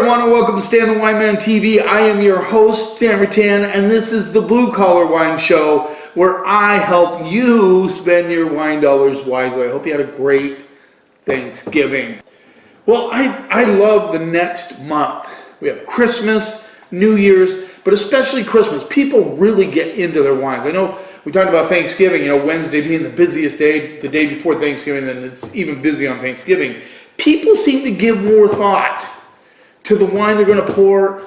everyone, and welcome to Stan the Wine Man TV. I am your host, Stan Rattan, and this is the Blue Collar Wine Show, where I help you spend your wine dollars wisely. I hope you had a great Thanksgiving. Well, I love the next month. We have Christmas, New Year's, but especially Christmas. People really get into their wines. I know we talked about Thanksgiving, Wednesday being the busiest day, the day before Thanksgiving, and it's even busy on Thanksgiving. People seem to give more thought to the wine they're going to pour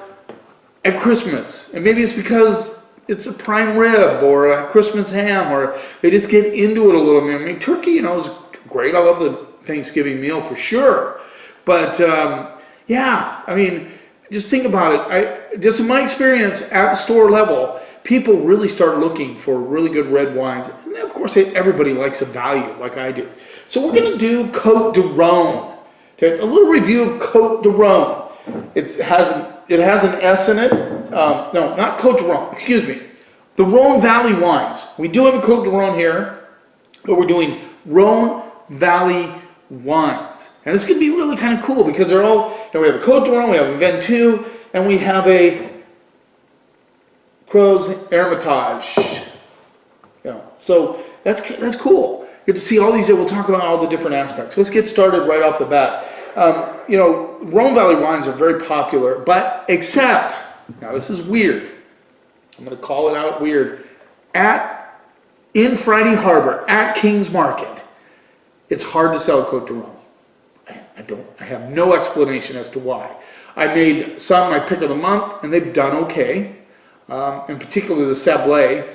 at Christmas. And maybe it's because it's a prime rib or a Christmas ham, or they just get into it a little bit. I mean, turkey, is great. I love the Thanksgiving meal for sure. But yeah, I mean, just think about it. Just in my experience at the store level, people really start looking for really good red wines. And of course, everybody likes a value like I do. So we're going to do Cotes-Du-Rhone. Okay, a little review of Cotes-Du-Rhone. It has an S in it. No, not Cotes-Du-Rhone. Excuse me. The Rhone Valley wines. We do have a Cotes-Du-Rhone here, but we're doing Rhone Valley wines. And this could be really kind of cool because they're all, we have a Cotes-Du-Rhone, we have a Ventoux, and we have a Crozes-Hermitage. So that's cool. Good to see all these. We'll talk about all the different aspects. Let's get started right off the bat. Rhone Valley wines are very popular, but except, now this is weird. I'm going to call it out weird. In Friday Harbor, at King's Market, it's hard to sell Cotes-Du-Rhone. I have no explanation as to why. I made some my pick of the month, and they've done okay. In particular, the Sablé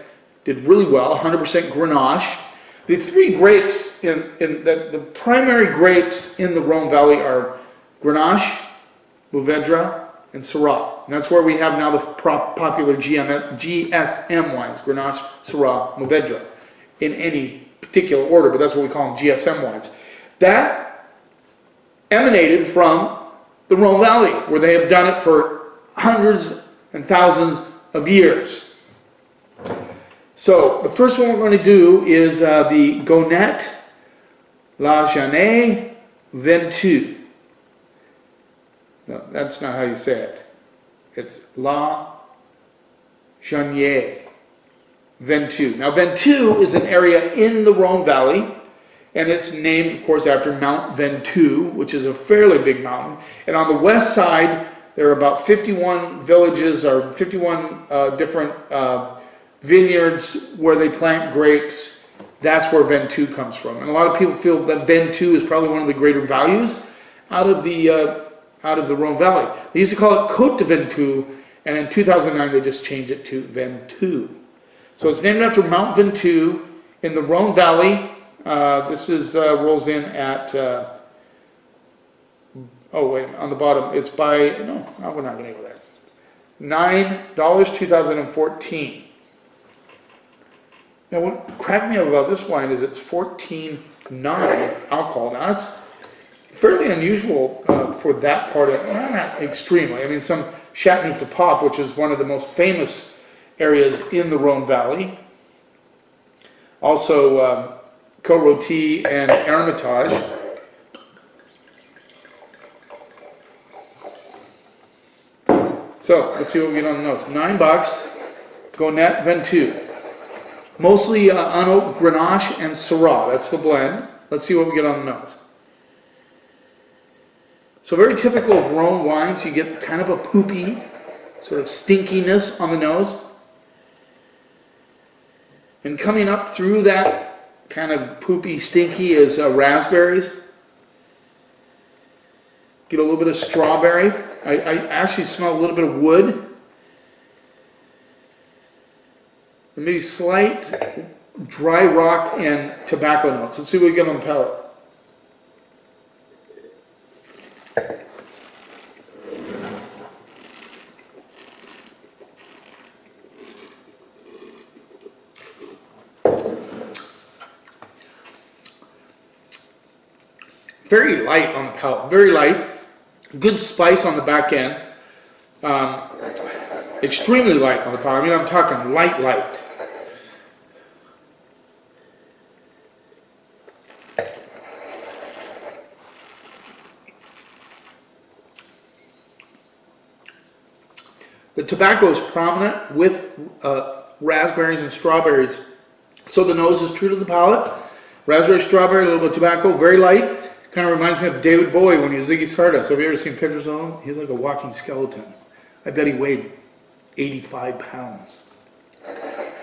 did really well, 100% Grenache. The three grapes, the primary grapes in the Rhone Valley are Grenache, Mourvedre, and Syrah. And that's where we have now the popular GSM wines, Grenache, Syrah, Mourvedre, in any particular order, but that's what we call them, GSM wines. That emanated from the Rhone Valley, where they have done it for hundreds and thousands of years. So the first one we're going to do is the Gonnet La Jeanne Ventoux. No, that's not how you say it. It's La Jeanne Ventoux. Now Ventoux is an area in the Rhone Valley, and it's named, of course, after Mount Ventoux, which is a fairly big mountain. And on the west side, there are about 51 villages or 51 different vineyards where they plant grapes. That's where Ventoux comes from. And a lot of people feel that Ventoux is probably one of the greater values out of the Rhone Valley. They used to call it Côte de Ventoux, and in 2009 they just changed it to Ventoux. So it's named after Mount Ventoux in the Rhone Valley. This is rolls in at on the bottom it's by we're not going to go there. $9, 2014. Now, what cracked me up about this wine is it's 14.9 alcohol. Now, that's fairly unusual for that part of it. Well, not extremely. I mean, some Chateauneuf de Pape, which is one of the most famous areas in the Rhone Valley. Also, Côte-Rôtie and Hermitage. So, let's see what we get on the nose. $9, Gonnet Ventoux. Mostly Anno, Grenache, and Syrah. That's the blend. Let's see what we get on the nose. So very typical of Rhone wines, you get kind of a poopy, sort of stinkiness on the nose. And coming up through that kind of poopy, stinky is raspberries. Get a little bit of strawberry. I actually smell a little bit of wood. And maybe slight dry rock and tobacco notes. Let's see what we get on the palate. Very light on the palate, very light. Good spice on the back end. Extremely light on the palate. I mean, I'm talking light. The tobacco is prominent with raspberries and strawberries. So the nose is true to the palate. Raspberry, strawberry, a little bit of tobacco, very light. Kind of reminds me of David Bowie when he was Ziggy Stardust. Have you ever seen pictures of him? He's like a walking skeleton. I bet he weighed 85 pounds.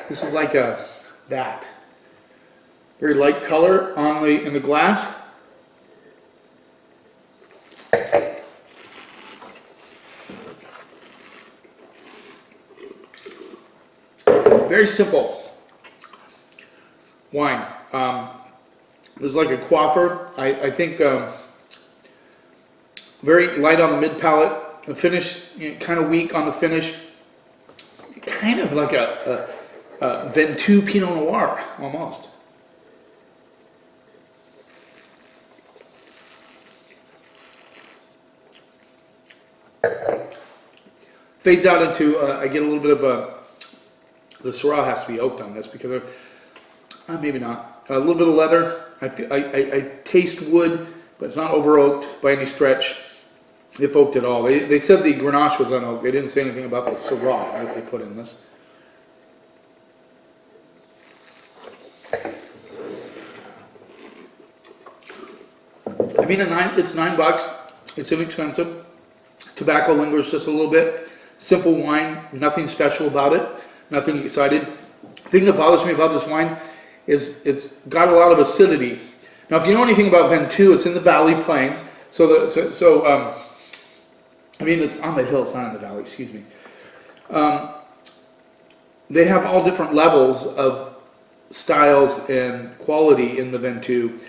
This is like that. Very light color in the glass. Very simple wine. This is like a quaffer. I think very light on the mid palate. The finish, kind of weak on the finish. Kind of like a Ventoux Pinot Noir, almost. Fades out into, I get a little bit of the Syrah has to be oaked on this because maybe not. A little bit of leather. I taste wood, but it's not over oaked by any stretch, if oaked at all. They said the Grenache was unoaked. They didn't say anything about the Syrah that they put in this. I mean, it's $9. It's inexpensive. Tobacco lingers just a little bit. Simple wine, nothing special about it, nothing excited. The thing that bothers me about this wine is it's got a lot of acidity. Now, if you know anything about Ventoux, it's in the Valley Plains. I mean, it's on the hill, it's not in the valley, excuse me. They have all different levels of styles and quality in the Ventoux.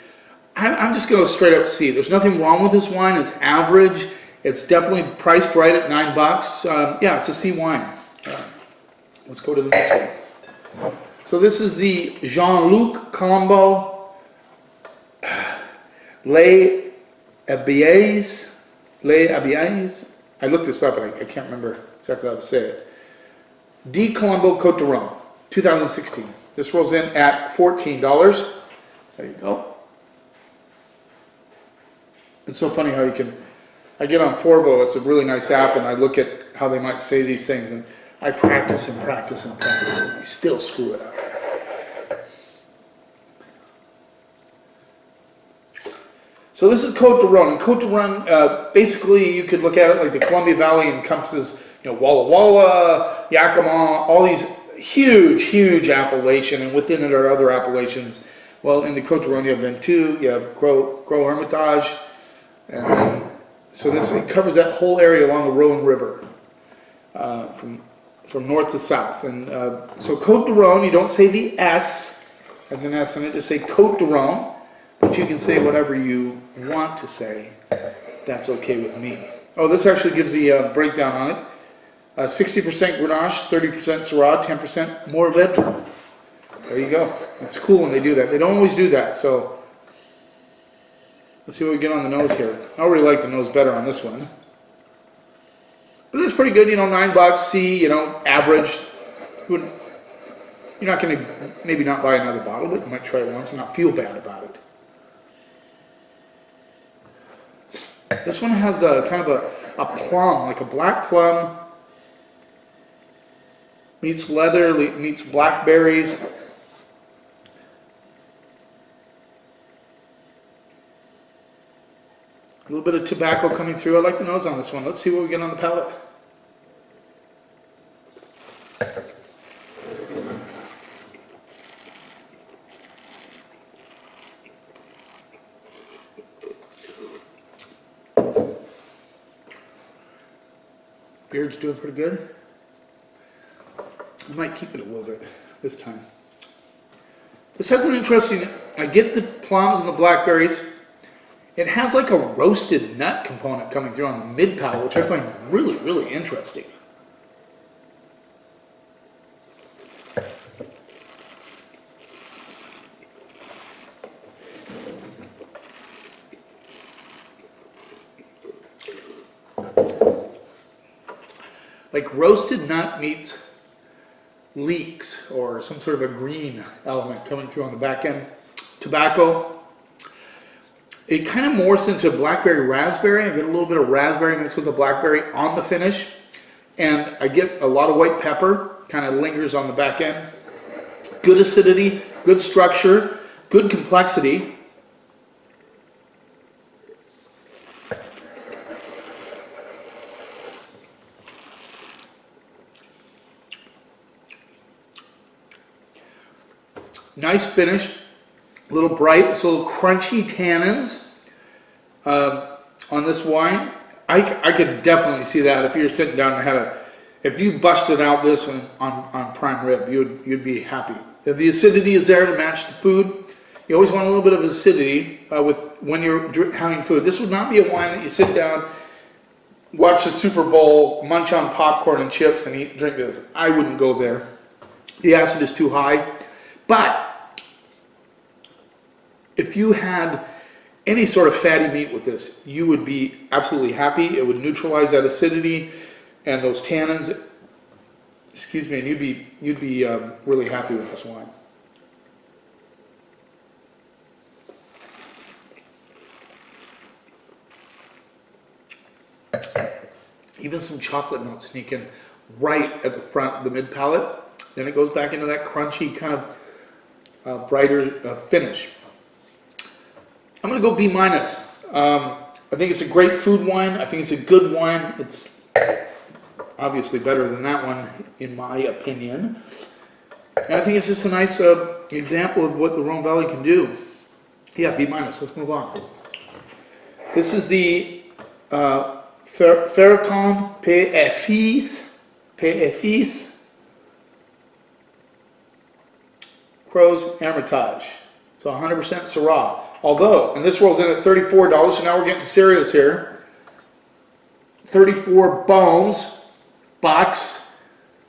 I'm just going to straight up C. There's nothing wrong with this wine. It's average. It's definitely priced right at $9. Yeah, it's a C wine. Let's go to the next one. So this is the Jean-Luc Colombo Les Abeilles. I looked this up and I can't remember exactly how to say it. D. Colombo Cotes-Du-Rhone, 2016. This rolls in at $14. There you go. It's so funny how you can... I get on Forvo, it's a really nice app, and I look at how they might say these things, and I practice and practice and practice, and I still screw it up. So this is Cotes-Du-Rhone, and Cotes-Du-Rhone, basically you could look at it like the Columbia Valley encompasses, Walla Walla, Yakima, all these huge appellation, and within it are other appellations. Well, in the Cotes-Du-Rhone you have Ventoux, you have Crozes-Hermitage, and then so it covers that whole area along the Rhone River, from north to south. And so Cotes-Du-Rhone, you don't say the S as an S in it, just say Cotes-Du-Rhone, but you can say whatever you want to say. That's okay with me. Oh, this actually gives the breakdown on it. 60% Grenache, 30% Syrah, 10% Mourvedre. There you go. It's cool when they do that. They don't always do that, so... Let's see what we get on the nose here. I already like the nose better on this one. But it's pretty good, $9, C, average. You're not going to maybe not buy another bottle, but you might try it once and not feel bad about it. This one has a kind of a plum, like a black plum. Meets leather, meets blackberries. A little bit of tobacco coming through. I like the nose on this one. Let's see what we get on the palate. Beard's doing pretty good. I might keep it a little bit this time. This has an interesting, I get the plums and the blackberries. It has like a roasted nut component coming through on the mid palate, which I find really interesting. Like roasted nut meets leeks or some sort of a green element coming through on the back end. Tobacco. It kind of morphs into blackberry raspberry. I get a little bit of raspberry mixed with the blackberry on the finish. and I get a lot of white pepper, kind of lingers on the back end. Good acidity, good structure, good complexity. Nice finish, a little bright, it's a little crunchy tannins on this wine. I could definitely see that if you're sitting down and if you busted out this one on prime rib, you'd be happy. The acidity is there to match the food. You always want a little bit of acidity when you're having food. This would not be a wine that you sit down, watch the Super Bowl, munch on popcorn and chips, and drink this. I wouldn't go there. The acid is too high. But if you had any sort of fatty meat with this, you would be absolutely happy. It would neutralize that acidity and those tannins. Excuse me, and you'd be really happy with this wine. Even some chocolate notes sneak in right at the front of the mid palate. Then it goes back into that crunchy kind of brighter finish. I'm going to go B-. I think it's a great food wine. I think it's a good wine. It's obviously better than that one, in my opinion. And I think it's just a nice example of what the Rhone Valley can do. Yeah, B-. Let's move on. This is the Ferton PFIs Crozes-Hermitage. So 100% Syrah. Although, and this rolls in at $34, so now we're getting serious here. 34 bones, bucks,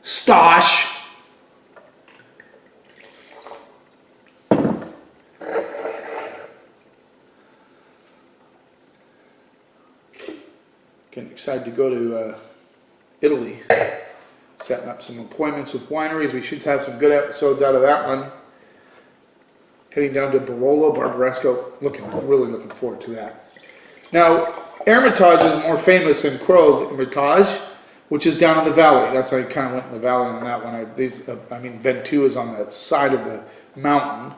stosh. Getting excited to go to Italy. Setting up some appointments with wineries. We should have some good episodes out of that one. Heading down to Barolo, Barbaresco. Really looking forward to that. Now, Hermitage is more famous than Crozes-Hermitage, which is down in the valley. That's how I kind of went in the valley on that one. Ventoux is on the side of the mountain.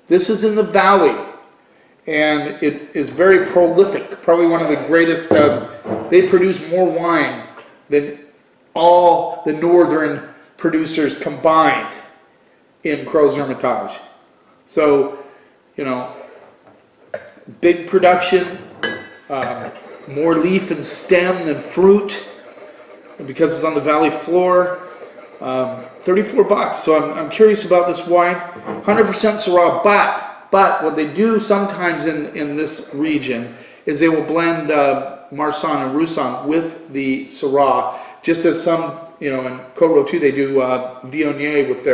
This is in the valley, and it is very prolific. Probably one of the greatest. They produce more wine than all the northern producers combined in Crozes-Hermitage. So, big production, more leaf and stem than fruit, and because it's on the valley floor. $34. So I'm curious about this wine. 100% Syrah, but what they do sometimes in this region is they will blend Marsanne and Roussanne with the Syrah, just as some, in Cotes-Du-Rhone they do Viognier with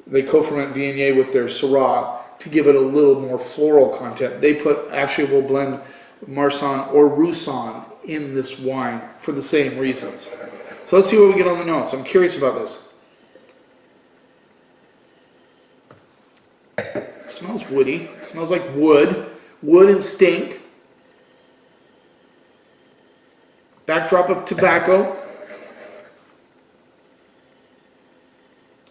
they co-ferment Viognier with their Syrah to give it a little more floral content. They will blend Marsanne or Roussanne in this wine for the same reasons. So let's see what we get on the nose. I'm curious about this. It smells woody. It smells like wood and stink. Backdrop of tobacco.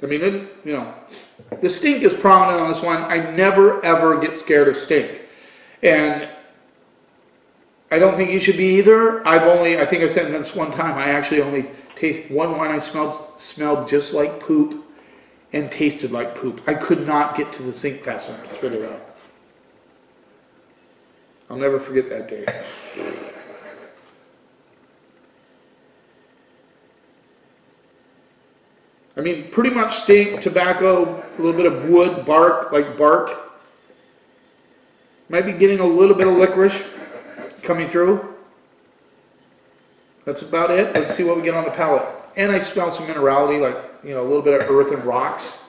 The stink is prominent on this wine. I never ever get scared of stink. And I don't think you should be either. I think I said this one time, I actually only taste one wine I smelled just like poop and tasted like poop. I could not get to the sink fast enough to spit it out. I'll never forget that day. Pretty much stink, tobacco, a little bit of wood, bark. Might be getting a little bit of licorice coming through. That's about it. Let's see what we get on the palate. And I smell some minerality, a little bit of earth and rocks.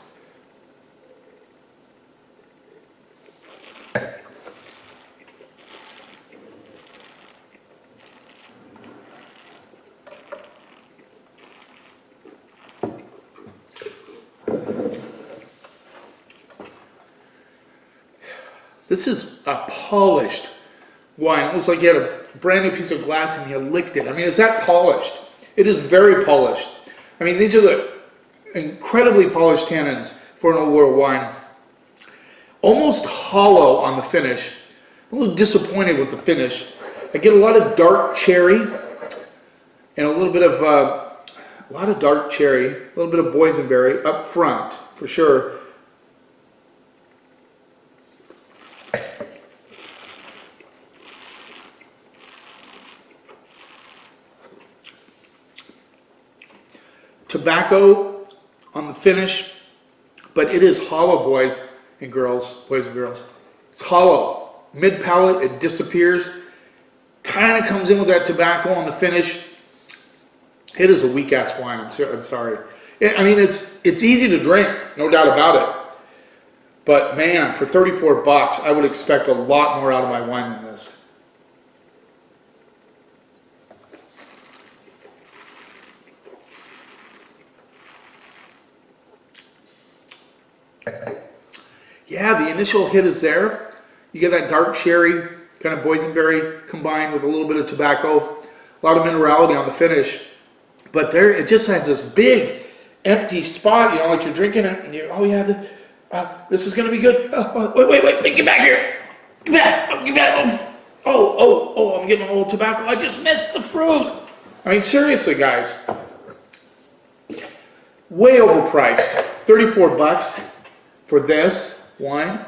This is a polished wine. It looks like you had a brand new piece of glass and you licked it. It's that polished. It is very polished. I mean, these are the incredibly polished tannins for an old world wine. Almost hollow on the finish. I'm a little disappointed with the finish. I get a lot of dark cherry and a little bit of a lot of dark cherry, a little bit of boysenberry up front for sure. Tobacco on the finish, but it is hollow, boys and girls. It's hollow. Mid palate, it disappears. Kind of comes in with that tobacco on the finish. It is a weak ass wine. I'm sorry. I mean, it's easy to drink, no doubt about it. But man, for 34 bucks, I would expect a lot more out of my wine than this. Yeah, the initial hit is there. You get that dark cherry, kind of boysenberry combined with a little bit of tobacco, a lot of minerality on the finish. But there, it just has this big empty spot, you know, like you're drinking it and you're, oh yeah, this is going to be good. Wait, get back here. Get back. Oh, I'm getting a little tobacco. I just missed the fruit. I mean, seriously, guys. Way overpriced. 34 bucks for this wine.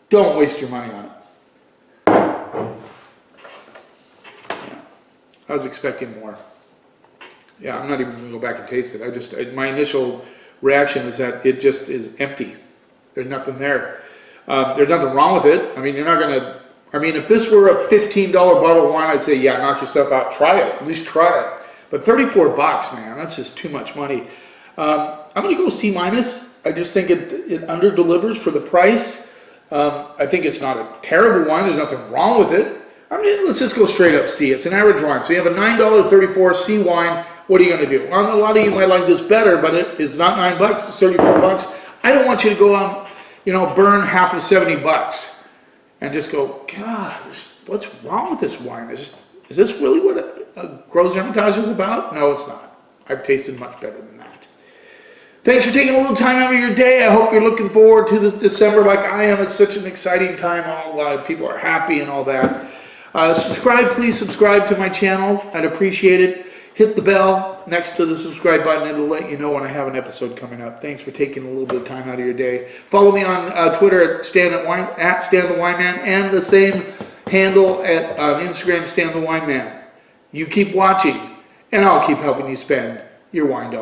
Don't waste your money on it. Yeah, I was expecting more. Yeah, I'm not even going to go back and taste it. My initial reaction is that it just is empty. There's nothing there. There's nothing wrong with it. I mean, you're not going to, I mean, if this were a $15 bottle of wine, I'd say, yeah, knock yourself out. Try it. At least try it. But 34 bucks, man, that's just too much money. I'm going to go C-. I just think it under-delivers for the price. I think it's not a terrible wine. There's nothing wrong with it. I mean, let's just go straight up C. It's an average wine. So you have a $9.34 C wine. What are you going to do? Well, a lot of you might like this better, but it's not $9. It's 34 bucks. I don't want you to go out, you know, burn half of 70 bucks and just go, God, what's wrong with this wine? Is this really what a Crozes-Hermitage is about? No, it's not. I've tasted much better than that. Thanks for taking a little time out of your day. I hope you're looking forward to this December like I am. It's such an exciting time. People are happy and all that. Please subscribe to my channel. I'd appreciate it. Hit the bell next to the subscribe button. It'll let you know when I have an episode coming up. Thanks for taking a little bit of time out of your day. Follow me on Twitter at Stan the Wineman, and the same handle on Instagram, Stan the Wineman. You keep watching, and I'll keep helping you spend your wine dollars.